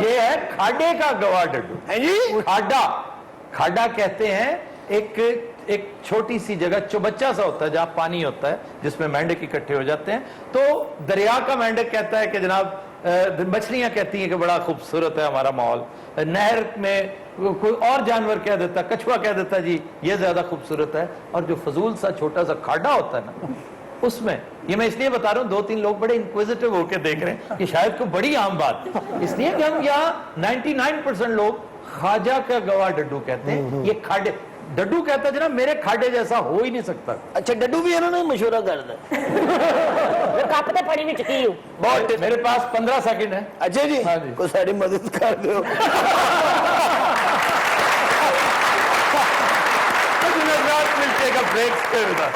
ये है खाडे का गवाह डड्डू। है जी? खाडा, खाडा कहते हैं एक छोटी सी जगह, चौबच्चा सा होता है जहां पानी होता है, जिसमें मेंढक इकट्ठे हो जाते हैं। तो दरिया का मेंढक कहता है कि जनाब, मछलियां कहती हैं कि बड़ा खूबसूरत है हमारा माहौल। नहर में कोई और जानवर कह देता, कछुआ कह देता जी ये ज्यादा खूबसूरत है। और जो फजूल सा छोटा सा खाडा होता है ना, उसमें, ये मैं इसलिए बता रहा हूं, 2-3 लोग बड़े इंक्विजिटिव होकर देख रहे हैं कि शायद कोई बड़ी आम बात, इसलिए कि हम यहाँ 99% लोग ख्वाजा का गवाह डड्डू कहते हैं। ये खाडे, डड्डू कहता है जनाब मेरे खाडे जैसा हो ही नहीं सकता। अच्छा डड्डू भी इन्होंने मशवरा कर दिया। ਕੱਪ ਤੇ ਫੜੀ ਵਿੱਚ ਕੀ ਹੂੰ बहुत, मेरे पास 15 सेकंड है। अच्छा जी, हाँ जी। कोई सारी मदद कर दो। We'll take a break. Stay with us.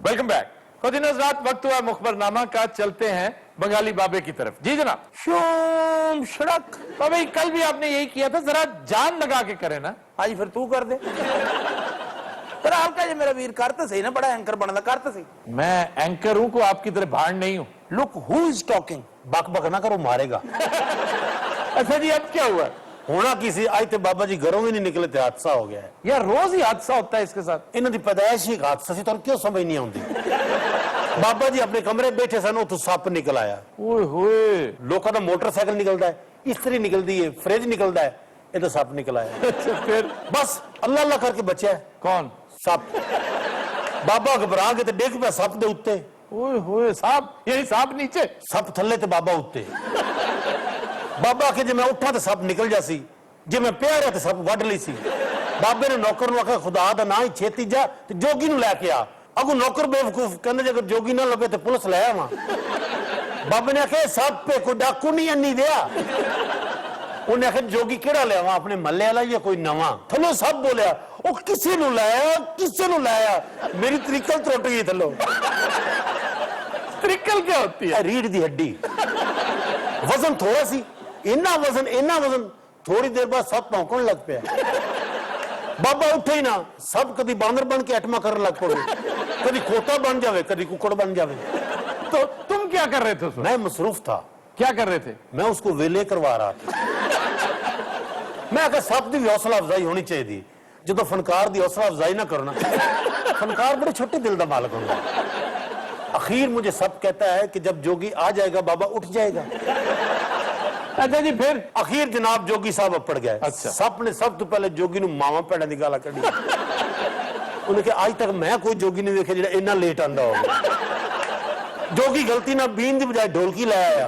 Welcome back. खुद रात वक्त हुआ मुखबरनामा का, चलते हैं बंगाली बाबे की तरफ। जी जनाब। शूम सड़क। तो भाई कल भी आपने यही किया था, जरा जान लगा के करे ना। आज फिर तू कर दे पर हल्का जे मेरा वीर कर तो सही ना, बड़ा एंकर बनना कर तो सही। मैं एंकर हूं को आपकी तरह भाड़ नहीं हूं। लुक हु इज टॉकिंग, बक बक ना करो मारेगा। अच्छा जी, अब क्या हुआ? होना किसी आज ते बाबा जी घरों ही नहीं निकले ते हादसा हो गया है। यार रोज ही हादसा होता है इसके साथ। इन्हां दी पैदाइश ही एक हादसा सी, तुहानू क्यों समझ नहीं आउंदी? बाबा जी अपने कमरे बैठे सन, उत्थों सप निकल आया। ओए होए। लोकां दा मोटरसाइकिल निकलदा है, इस्त्री निकलदी है, फ्रिज निकलदा है, ये तो सप निकल आया। अच्छा फिर? बस अल्लाह अल्लाह करके बचा है कौन? सप। बाबा घबरा के ते डिग पिया सप दे उत्ते। ओए होए, सांप, यही सांप नीचे। सप थल्ले ते बाबा उत्ते। बाबा के जे मैं उठा तो सप निकल जासी, जे मैं पिया रहा तो सप वड ली सी। बाबे ने नौकर नूं आख्या खुदा दा ना ही छेती जा ते जोगी नूं लैके आ। अगू नौकर बेवकूफ कहंदे जे अगर जोगी ना लभे ते पुलिस लै आवां। बाबे ने आख्या सप पे कोई डाकू नहीं अन्नी दिया। उन्हें आख्या जोगी केड़ा ले आवां, अपने महल्ले वाला या कोई नवां? थल्लों सप बोलिया ओ किसे नूं लाया, किसे नूं लाया? मेरी त्रिकल त्रुट गई थल्लों। त्रिकल क्या होती है? रीढ़ दी हड्डी। वजन थोड़ा सी, इन्ना वजन, थोड़ी देर बाद सब भौंकण लग पिया। बाबा उठे ही ना, सब कभी बांदर बन के अटमा करने लग पड़े, कभी खोता बन जावे, कभी कुकड़ बन जावे। तो तुम क्या कर रहे थे उसमें? मैं मसरूफ था। क्या कर रहे थे? मैं उसको वेले करवा रहा था। मैं आखिर सब की हौसला अफजाई होनी चाहिए। जो फनकार की हौसला अफजाई ना करना, फनकार बड़े छोटे दिल का मालक होगा। आखिर मुझे सब कहता है कि जब जोगी आ जाएगा बाबा उठ जाएगा। अच्छा जी फिर? आखिर जनाब जोगी साहब अपड़ गए। अच्छा। सप ने सब तो पहले जोगी नूं मावा भैणां दी गालां कढी। उन्हें कहा आज तक मैं कोई जोगी नहीं देखा जिहड़ा इन्ना लेट आंदा होवे। जोगी गलती ना बीन दी बजाय ढोलकी लै आया।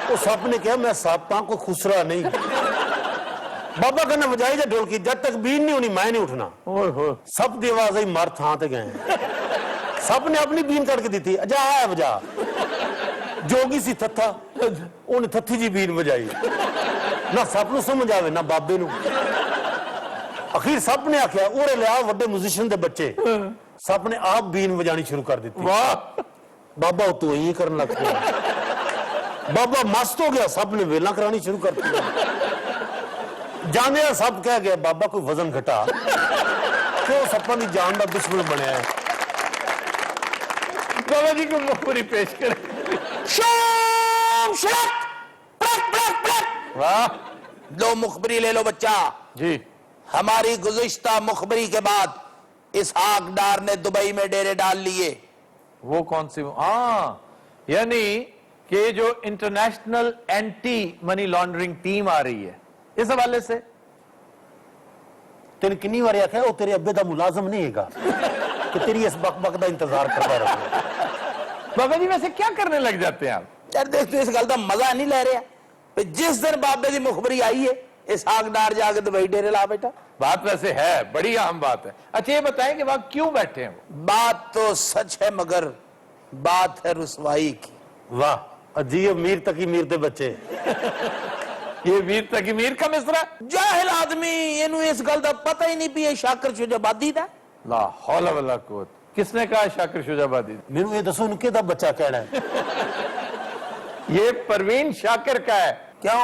वो सप ने कहा मैं सप हां, कोई खुसरा नहीं। बाबा कहना बजाई जा ढोलकी, जब तक बीन नहीं होनी मैं नहीं उठना। ओए होए। सप दी आवाज आई मर थां ते गए। सप ने अपनी बीन कट के दी थी, अजा है बजा। जोगी सी थत्था, उन्हें थत्थी जी बीन बजाई। ना सप नूं समझ आवे ना बाबे नूं। आखिर सप ने आख्या ओरे लिया वड्डे म्यूजिशियन दे बच्चे। सप ने आप बीन बजानी शुरू कर दी। वाह। बाबा तो यही करने लग गया। बाबा मस्त हो गया, सप ने वेला करानी शुरू कर दी। जाने सब कह गया बाबा कोई वजन घटा, क्यों सपा की जान का दुश्मन बनया है। बाबा जी को मुखबरी पेश करें। वाह। लो मुखबरी ले लो बच्चा। जी। हमारी गुज़िश्ता मुखबरी के बाद इसहाक डार ने दुबई में डेरे डाल लिए। वो कौन सी? हाँ, यानी कि जो international anti money laundering team आ रही है, इस हवाले से تین کنی بار آخیا وہ تیرے ابے دا ملازم نہیں ہے کہ تیری اس بک بک دا انتظار کرتا رہے. بابا جی ویسے کیا کرنے لگ جاتے ہیں آپ؟ یار دیکھ تو اس گل کا مزہ نہیں لے رہا. جس دن بابے دی مخبری آئی ہے اسحاق ڈار جا کے دبئی ڈیرے لا بیٹھا. بات ویسے ہے بڑی اہم بات ہے. اچھا یہ بتائیں کہ وہاں کیوں بیٹھے ہیں وہ؟ بات تو سچ ہے مگر بات ہے رسوائی کی. واہ جی امیر تک امیر دے بچے. یہ ویر تک میر کا مصرع. جاہل آدمی اینو اس گل دا پتہ ہی نہیں پی شاکر شجابادی دا. لا حول ولا قوت. کس نے کہا شاکر شجابادی؟ میرے یہ دسو ان کے دا بچہ کہنا ہے. یہ پروین شاکر کا ہے. کیوں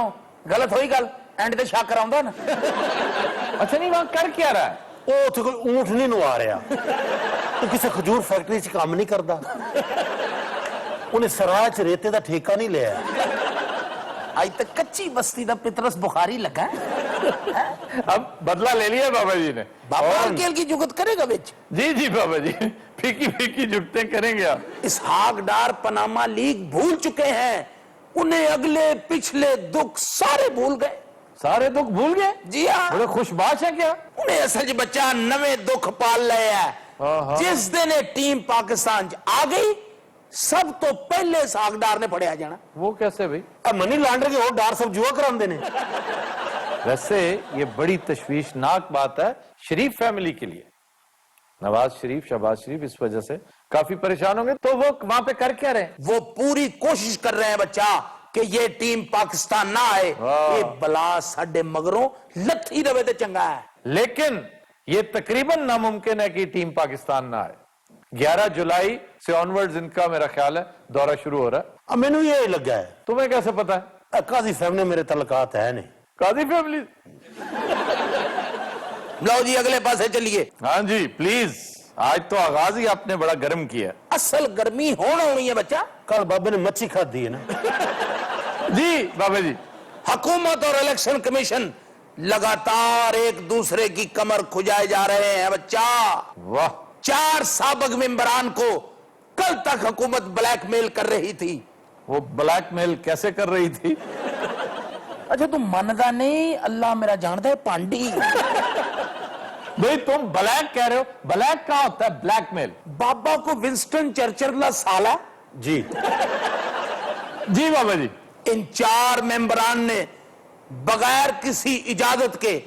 غلط ہوئی گل اینڈ تے شاکر آوندا نا. اچھا نہیں وہاں کر کیا رہا ہے؟ وہ اتنے کوئی اونٹ نہیں نوا رہا. تو کسی کھجور فیکٹری چ کام نہیں کرتا. انہیں سراہ چ ریتے دا ٹھیکہ نہیں لیا. آج تک کچی بستی دا پترس بخاری لگا ہے. اب بدلہ لے لیا بابا جی نے. بابا انکیل کی جگت کرے گا بچ. جی جی بابا جی پھیکی پھیکی جھکتے کریں گے آپ. اسحاق ڈار پاناما لیگ بھول چکے ہیں. انہیں اگلے پچھلے دکھ سارے بھول گئے. سارے دکھ بھول گئے؟ جی ہاں. بڑے خوش باش ہیں کیا؟ انہیں اصل جی بچہ نوے دکھ پال لے ہے. جس دن ٹیم پاکستان آ گئی سب تو پہلے اسحاق ڈار نے پڑھیا جانا. وہ کیسے بھائی؟ منی لانڈر کے اور ڈار سب جوا کران دینے. ویسے یہ بڑی تشویشناک بات ہے شریف فیملی کے لیے. نواز شریف شہباز شریف اس وجہ سے کافی پریشان ہوں گے. تو وہ وہاں پہ کر کیا رہے ہیں؟ وہ پوری کوشش کر رہے ہیں بچہ کہ یہ ٹیم پاکستان نہ آئے. یہ بلا ساڈے مگروں لتھی روے تے چنگا ہے. لیکن یہ تقریباً ناممکن ہے کہ ٹیم پاکستان نہ آئے. 11 جولائی سے آنورڈز ان کا میرا خیال ہے دورہ شروع ہو رہا ہے. اب میں نے یہ لگا ہے تمہیں کیسے پتا ہے؟ قاضی صاحب نے میرے تعلقات ہے نہیں. قاضی فیملی. لو جی اگلے پاسے چلیے. ہاں جی پلیز. آج تو آغاز ہی آپ نے بڑا گرم کیا. اصل گرمی ہونا ہونی ہے بچہ. کل بابے نے مچھی کھا دی ہے نا. جی بابا جی. حکومت اور الیکشن کمیشن لگاتار ایک دوسرے کی کمر کھجائے جا رہے ہیں بچہ. واہ. 4 سابق ممبران کو کل تک حکومت بلیک میل کر رہی تھی. وہ بلیک میل کیسے کر رہی تھی؟ اچھا تم ماندا نہیں اللہ میرا جانتا ہے پانڈی. بھئی تم بلیک کہہ رہے ہو. بلیک کہاں ہوتا ہے بلیک میل؟ بابا کو ونسٹن چرچل لا سالا. جی جی بابا جی. ان 4 ممبران نے بغیر کسی اجازت کے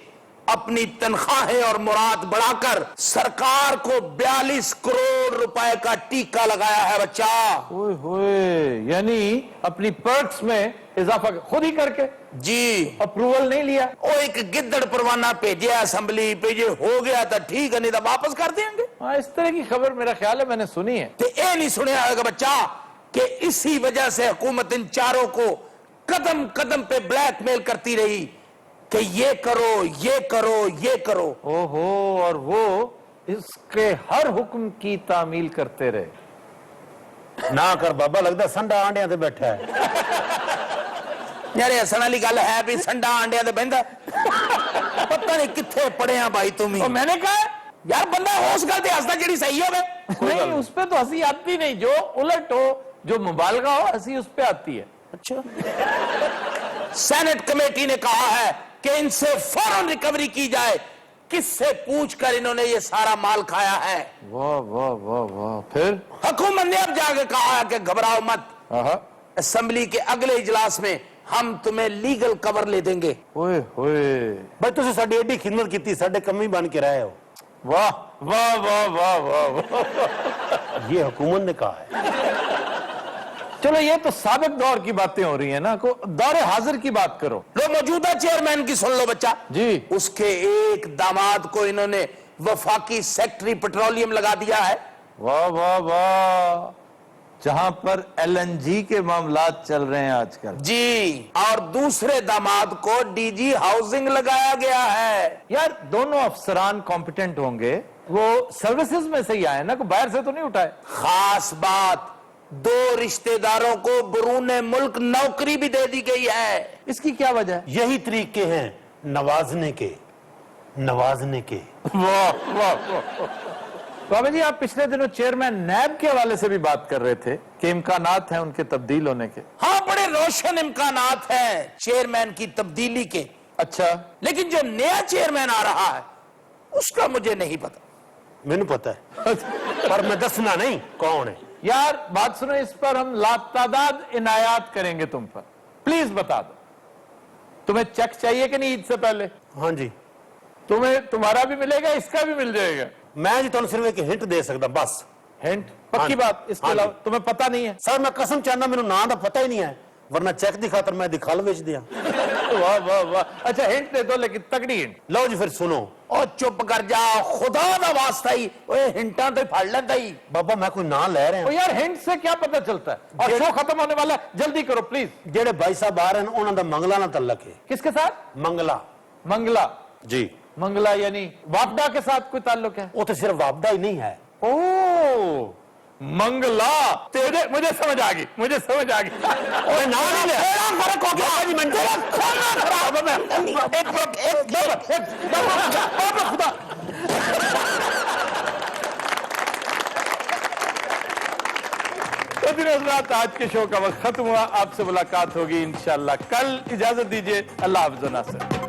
اپنی تنخواہیں اور مراد بڑھا کر سرکار کو 42 کروڑ روپے کا ٹیکہ لگایا ہے بچہ. اوئے ہوئے. یعنی اپنی پرکس میں اضافہ خود ہی کر کے. جی اپروول نہیں لیا. وہ ایک گدڑ پروانہ بھیجے اسمبلی بھیجے ہو گیا تھا ٹھیک ہے نہیں تو واپس کر دیں گے. ہاں اس طرح کی خبر میرا خیال ہے میں نے سنی ہے. تو اے نہیں سنیا ہوگا بچہ کہ اسی وجہ سے حکومت ان 4 کو قدم قدم پہ بلیک میل کرتی رہی کہ یہ کرو یہ کرو یہ کرو. اوہو. اور وہ اس کے ہر حکم کی تعمیل کرتے رہے. نہ کر بابا لگتا سنڈا آنڈیاں تے بیٹھا ہے. یار ہسن والی گل ہے بھی سنڈا آنڈیاں تے بہندا. پتہ نہیں کتنے پڑے ہیں بھائی تم ہی. میں نے کہا یار بندہ اس گل تے ہسدا جڑی صحیح ہوے. نہیں اس پہ تو ہنسی آتی نہیں. جو الٹ ہو جو مبالغہ ہو ہنسی اس پہ آتی ہے. اچھا. سینٹ کمیٹی نے کہا ہے کہ ان سے فوراً ریکوری کی جائے. کس سے پوچھ کر انہوں نے یہ سارا مال کھایا ہے؟ واہ واہ واہ واہ. پھر حکومت نے اب جا کے کہا ہے کہ گھبراؤ مت. اسمبلی کے اگلے اجلاس میں ہم تمہیں لیگل کور لے دیں گے. اوئے ہوئے. بھائی تسی ساڈی ایڈی خدمت کیتی ساڈے کمی بن کے رہے ہو. واہ واہ واہ واہ واہ. یہ حکومت نے کہا ہے. چلو یہ تو سابق دور کی باتیں ہو رہی ہیں نا. دور حاضر کی بات کرو. لو موجودہ چیئرمین کی سن لو بچہ. جی. اس کے ایک داماد کو انہوں نے وفاقی سیکٹری پیٹرولیم لگا دیا ہے. واہ واہ واہ. جہاں پر LNG کے معاملات چل رہے ہیں آج کل. جی. اور دوسرے داماد کو ڈی جی ہاؤسنگ لگایا گیا ہے. یار دونوں افسران کمپیٹنٹ ہوں گے. وہ سروسز میں سے ہی آئے نا, کو باہر سے تو نہیں اٹھائے. خاص بات 2 رشتہ داروں کو بیرون ملک نوکری بھی دے دی گئی ہے. اس کی کیا وجہ ہے؟ یہی طریقے ہیں نوازنے کے. واہ واہ. بابا جی آپ پچھلے دنوں چیئرمین نیب کے حوالے سے بھی بات کر رہے تھے کہ امکانات ہیں ان کے تبدیل ہونے کے. ہاں بڑے روشن امکانات ہیں چیئرمین کی تبدیلی کے. اچھا. لیکن جو نیا چیئرمین آ رہا ہے اس کا مجھے نہیں پتا. मैनू पता है पर मैं दसना नहीं कौन है. यार बात सुनो, इस पर हम लातादाद इनायात करेंगे तुम पर, प्लीज बता दो. तुम्हें चेक चाहिए कि नहीं ईद से पहले? हाँ जी, तुम्हें तुम्हारा भी मिलेगा, इसका भी मिल जाएगा. मैं जी तुहानू सिर्फ एक हिंट दे सकदा बस. हिंट पक्की हाँ। बात? इसके हाँ जी। अलावा तुम्हें पता नहीं है? सर मैं कसम चाहना मैनू नाम दा पता ही नहीं है, वरना चेक दी खातर मैं दिखाल बेच दिया. वाह वाह वाह. अच्छा हिंट दे दो, लेकिन तगड़ी हिंट. लो जी फिर सुनो. ਉਹ ਚੁੱਪ ਕਰ ਜਾ, ਖੁਦਾ ਦਾ ਵਾਸਤਾ ਹੀ ਓਏ ਹਿੰਟਾਂ ਤੇ ਫੜ ਲੈਂਦਾ ਹੀ. बाबा मैं कोई नाम ले रहा ओ यार हिंट से क्या पता चलता है? और शो खत्म होने वाला है, जल्दी करो प्लीज. जेड़े भाई साहब आ रहे हैं उन्होंने मंगला ना तल्लक है. किसके साथ? मंगला मंगला. जी, मंगला यानी वापडा के साथ कोई ताल्लुक है? वो तो सिर्फ वापदा ही नहीं है. ओ मंगला. तेरे मुझे समझ आ गई, मुझे समझ आ गई. ओए नाम नहीं ले. फर्क हो गया जी. मैं खुदा. तो दिन हज़रात, आज के शो का वक्त खत्म हुआ. आपसे मुलाकात होगी इंशाल्लाह कल. इजाजत दीजिए. अल्लाह हाफ़िज़ व नासिर.